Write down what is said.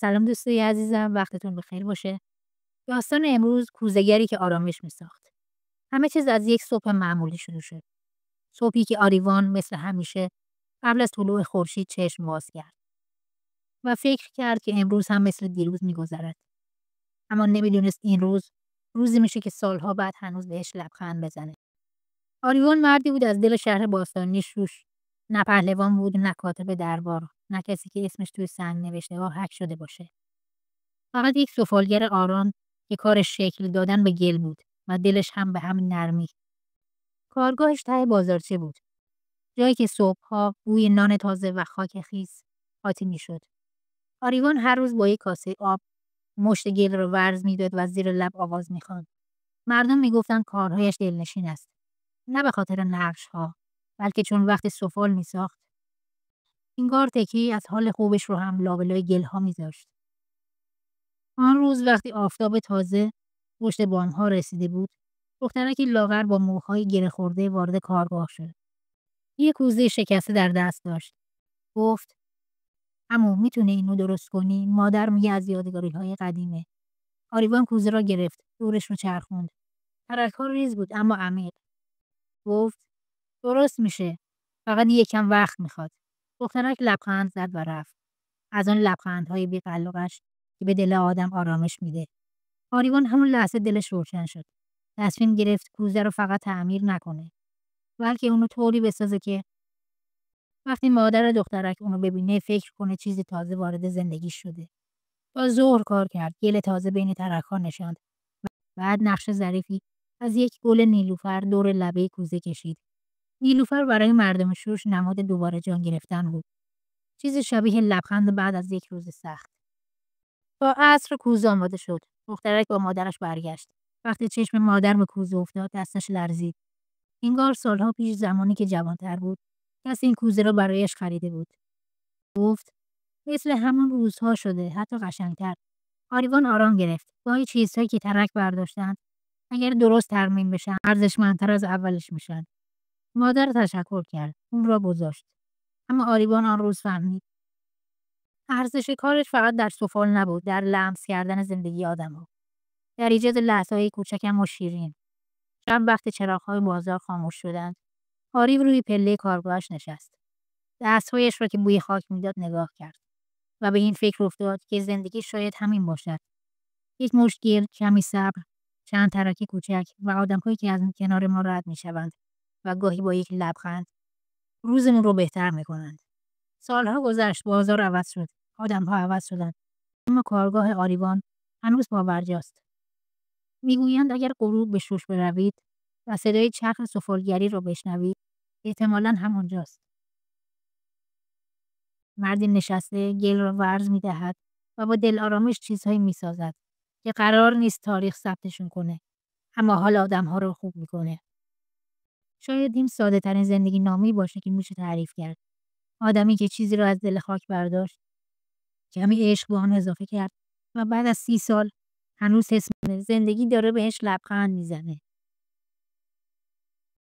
سلام دوستای عزیزم، وقتتون بخیر باشه. داستان امروز کوزه‌گری که آرامش می‌ساخت. همه چیز از یک صبح معمولی شروع شد. صبحی که آریوان مثل همیشه قبل از طلوع خورشید چشم باز کرد و فکر کرد که امروز هم مثل دیروز می‌گذرد. اما نمی‌دونست این روز روزی میشه که سالها بعد هنوز بهش لبخند بزنه. آریوان مردی بود از دل شهر باستانی شوش. نه پهلوان بود، نه کاتب دربار، نه کسی که اسمش توی سنگ نوشته‌ها حک شده باشه. فقط یک سفالگر آرام که کارش شکل دادن به گل بود و دلش هم به همین نرمی. کارگاهش ته بازارچه بود. جایی که صبحها بوی نان تازه و خاک خیس قاطی میشد. آریوان هر روز با یک کاسه آب مشت گل رو ورز میداد و زیر لب آواز میخواند. مردم میگفتن کارهایش دلنشین است. نه به خاطر نقش‌ها، بلکه چون وقتی سفال میساخت انگار تکی از حال خوبش رو هم لابلای گلها میذاشت. آن روز وقتی آفتاب تازه پشت بام‌ها رسیده بود، دخترکی لاغر با موهای گره خورده وارد کارگاه شد. یه کوزه شکسته در دست داشت. گفت: عمو میتونی اینو درست کنی؟ مادر میگه از یادگاری‌های قدیمه. آریوان کوزه را گرفت، دورش رو چرخوند. ترک‌ها ریز بود اما عمیق. گفت: درست میشه. فقط یکم وقت میخواد. دخترک لبخند زد و رفت. از آن لبخندهای بی‌قلقش که به دل آدم آرامش میده. آریوان همون لحظه دلش روشن شد. تصمیم گرفت کوزه رو فقط تعمیر نکنه، بلکه اونو طوری بسازه که وقتی مادر دخترک اونو ببینه فکر کنه چیزی تازه وارد زندگیش شده. تا ظهر کار کرد، گل تازه بین ترک‌ها نشاند. بعد نقش ظریفی از یک گل نیلوفر دور لبه کوزه کشید. نیلوفر برای مردم شوش نماد دوباره جان گرفتن بود. چیزی شبیه لبخند بعد از یک روز سخت. تا عصر کوزه آماده شد. دخترک با مادرش برگشت. وقتی چشم مادر به کوزه افتاد دستش لرزید. انگار سالها پیش زمانی که جوانتر بود کسی این کوزه را برایش خریده بود. گفت: مثل همون روزها شده، حتی قشنگتر. آریوان آرام گرفت. گاهی چیزهایی که ترک برداشتن اگر درست ترمیم بشن ارزشمندتر از اولش میشن. مادر تشکر کرد. اون را گذاشت. اما آریوان آن روز فهمید ارزش کارش فقط در سفال نبود، در لمس کردن زندگی آدم‌ها. در ایجاد لحظه‌های کوچک و شیرین. شب وقتی چراغ‌های بازار خاموش شدند، آریو روی پله کارگاهش نشست. دست‌هایش را که بوی خاک میداد نگاه کرد و به این فکر افتاد که زندگی شاید همین باشد. یک مشت گل، کمی صبر، چند ترک کوچک و آدم‌هایی که از کنار ما رد می‌شوند و گاهی با یک لبخند روزمون رو بهتر می‌کنند. سال‌ها گذشت، بازار عوض شد، آدم‌ها عوض شدند، اما کارگاه آریوان هنوز پابرجاست. میگویند اگر غروب به شوش بروید و صدای چرخ سفالگری را بشنوید، احتمالاً همانجاست. مردی نشسته گل را ورز می‌دهد و با دل آرامش چیزهایی می‌سازد که قرار نیست تاریخ ثبتشون کنه، اما حال آدم‌ها رو خوب می‌کنه. شاید این ساده‌ترین زندگی نامه‌ای باشه که میشه تعریف کرد. آدمی که چیزی را از دل خاک برداشت، کمی عشق به آن اضافه کرد و بعد از 30 سال هنوز حس می‌کنه زندگی داره بهش لبخند میزنه.